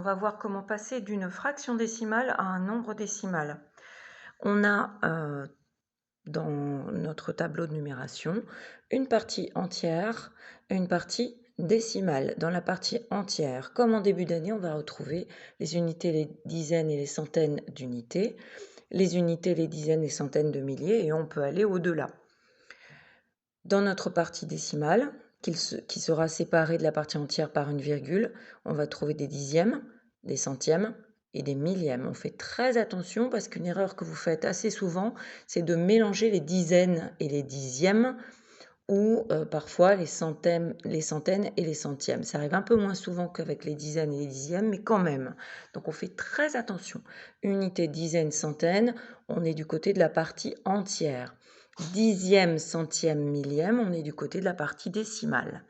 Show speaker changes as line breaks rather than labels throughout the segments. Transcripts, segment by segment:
va voir comment passer d'une fraction décimale à un nombre décimal. On a dans notre tableau de numération une partie entière et une partie décimale. Dans la partie entière, comme en début d'année, on va retrouver les unités, les dizaines et les centaines d'unités, les unités, les dizaines et centaines de milliers, et on peut aller au-delà. Dans notre partie décimale, qui sera séparée de la partie entière par une virgule, on va trouver des dixièmes, des centièmes et des millièmes. On fait très attention parce qu'une erreur que vous faites assez souvent, c'est de mélanger les dizaines et les dixièmes ou parfois les centaines et les centièmes. Ça arrive un peu moins souvent qu'avec les dizaines et les dixièmes, mais quand même. Donc on fait très attention. Unité, dizaine, centaine, on est du côté de la partie entière. Dixième, centième, millième, on est du côté de la partie décimale.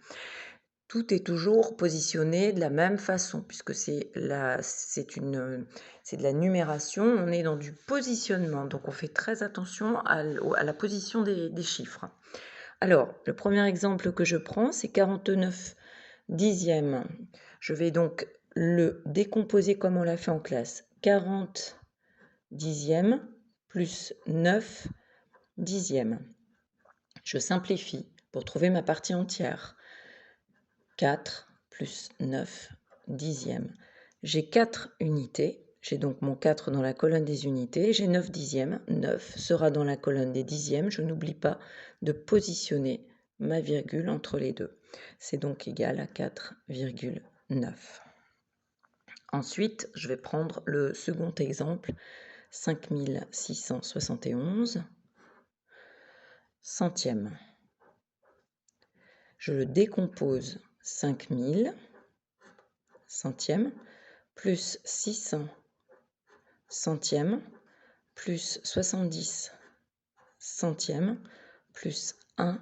Tout est toujours positionné de la même façon, puisque c'est de la numération, on est dans du positionnement, donc on fait très attention à la position des chiffres. Alors, le premier exemple que je prends, c'est 49 dixièmes. Je vais donc le décomposer comme on l'a fait en classe. 40 dixièmes plus 9 dixièmes. Je simplifie pour trouver ma partie entière. 4 plus 9 dixièmes. J'ai 4 unités. J'ai donc mon 4 dans la colonne des unités. J'ai 9 dixièmes. 9 sera dans la colonne des dixièmes. Je n'oublie pas de positionner ma virgule entre les deux. C'est donc égal à 4,9. Ensuite, je vais prendre le second exemple. 5671 centièmes. Je le décompose 5000 centièmes plus 600 centièmes plus 70 centièmes plus 1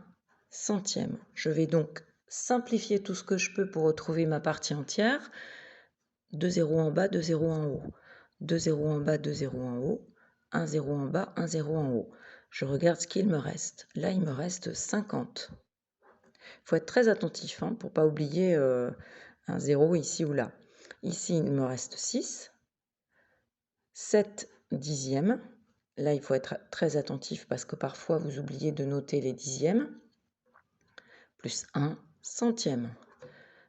centième. Je vais donc simplifier tout ce que je peux pour retrouver ma partie entière. 2 zéros en bas, 2 zéros en haut. 2 zéros en bas, 2 zéros en haut. 1 zéro en bas, 1 zéro en haut. Je regarde ce qu'il me reste. Là, il me reste 50. Il faut être très attentif pour ne pas oublier un zéro ici ou là. Ici, il me reste 6. 7 dixièmes. Là, il faut être très attentif parce que parfois, vous oubliez de noter les dixièmes. Plus 1 centième.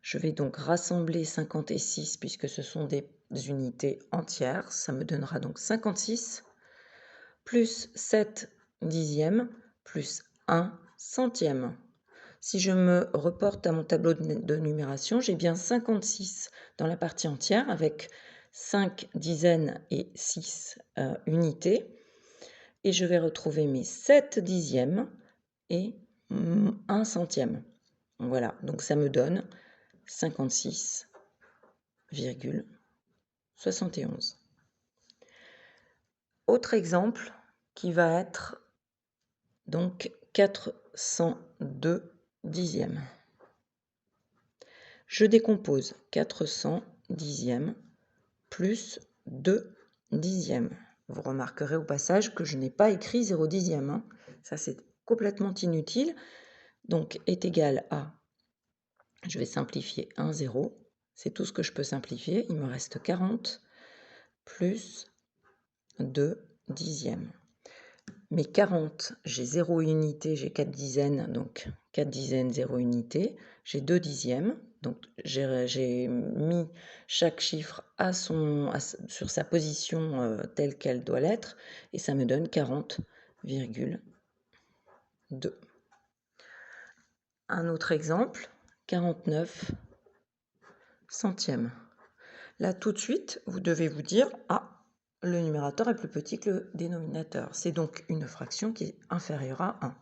Je vais donc rassembler 50 et 6 puisque ce sont des unités entières. Ça me donnera donc 56 plus 7 dixièmes plus 1 centième. Si je me reporte à mon tableau de numération, j'ai bien 56 dans la partie entière avec 5 dizaines et 6 unités. Et je vais retrouver mes 7 dixièmes et 1 centième. Voilà, donc ça me donne 56,71. Autre exemple qui va être donc 402 dixièmes. Je décompose 400 dixièmes plus 2 dixièmes. Vous remarquerez au passage que je n'ai pas écrit 0 dixième. Ça, c'est complètement inutile. Donc, est égal à, je vais simplifier 1, 0. C'est tout ce que je peux simplifier. Il me reste 40 plus 2 dixièmes. Mais 40, j'ai 0 unité, j'ai 4 dizaines, donc 4 dizaines, 0 unité. J'ai 2 dixièmes, donc j'ai mis chaque chiffre sur sa position telle qu'elle doit l'être, et ça me donne 40,2. Un autre exemple, 49 centièmes. Là, tout de suite, vous devez vous dire, le numérateur est plus petit que le dénominateur. C'est donc une fraction qui est inférieure à 1.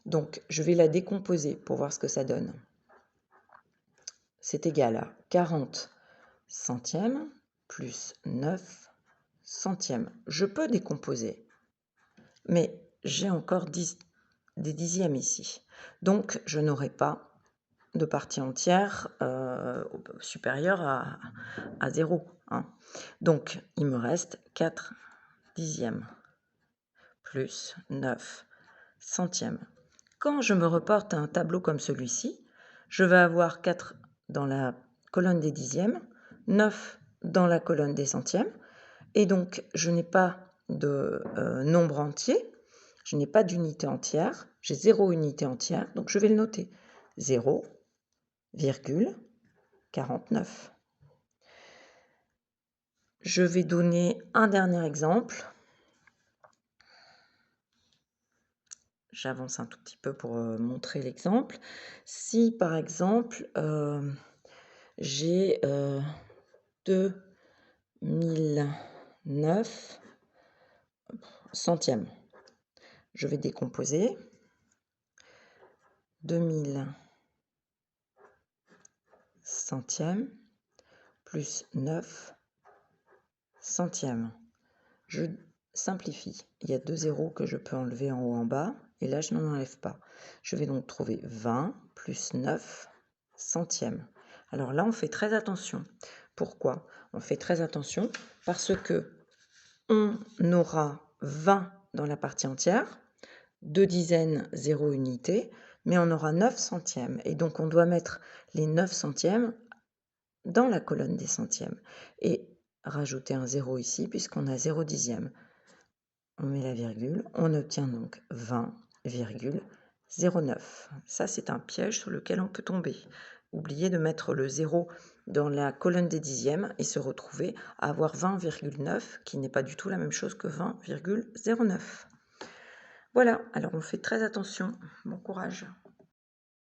Donc, je vais la décomposer pour voir ce que ça donne. C'est égal à 40 centièmes plus 9 centièmes. Je peux décomposer, mais j'ai encore des dixièmes ici. Donc, je n'aurai pas de partie entière supérieure à 0. Donc, il me reste 4 dixièmes plus 9 centièmes. Quand je me reporte à un tableau comme celui-ci, je vais avoir 4 dans la colonne des dixièmes, 9 dans la colonne des centièmes. Et donc, je n'ai pas de nombre entier, je n'ai pas d'unité entière, j'ai 0 unité entière, donc je vais le noter. 0,49. Je vais donner un dernier exemple. J'avance un tout petit peu pour montrer l'exemple. Si par exemple, j'ai 2009 centièmes, je vais décomposer. 2000 centièmes plus 9 centièmes. Je simplifie. Il y a 2 zéros que je peux enlever en haut en bas, et là je n'en enlève pas. Je vais donc trouver 20 plus 9 centièmes. Alors là, on fait très attention. Pourquoi? On fait très attention parce que on aura 20 dans la partie entière, 2 dizaines, 0 unité, mais on aura 9 centièmes. Et donc on doit mettre les 9 centièmes dans la colonne des centièmes. Et rajouter un 0 ici, puisqu'on a 0 dixième. On met la virgule, on obtient donc 20,09. Ça, c'est un piège sur lequel on peut tomber. Oubliez de mettre le 0 dans la colonne des dixièmes et se retrouver à avoir 20,9, qui n'est pas du tout la même chose que 20,09. Voilà, alors on fait très attention. Bon courage.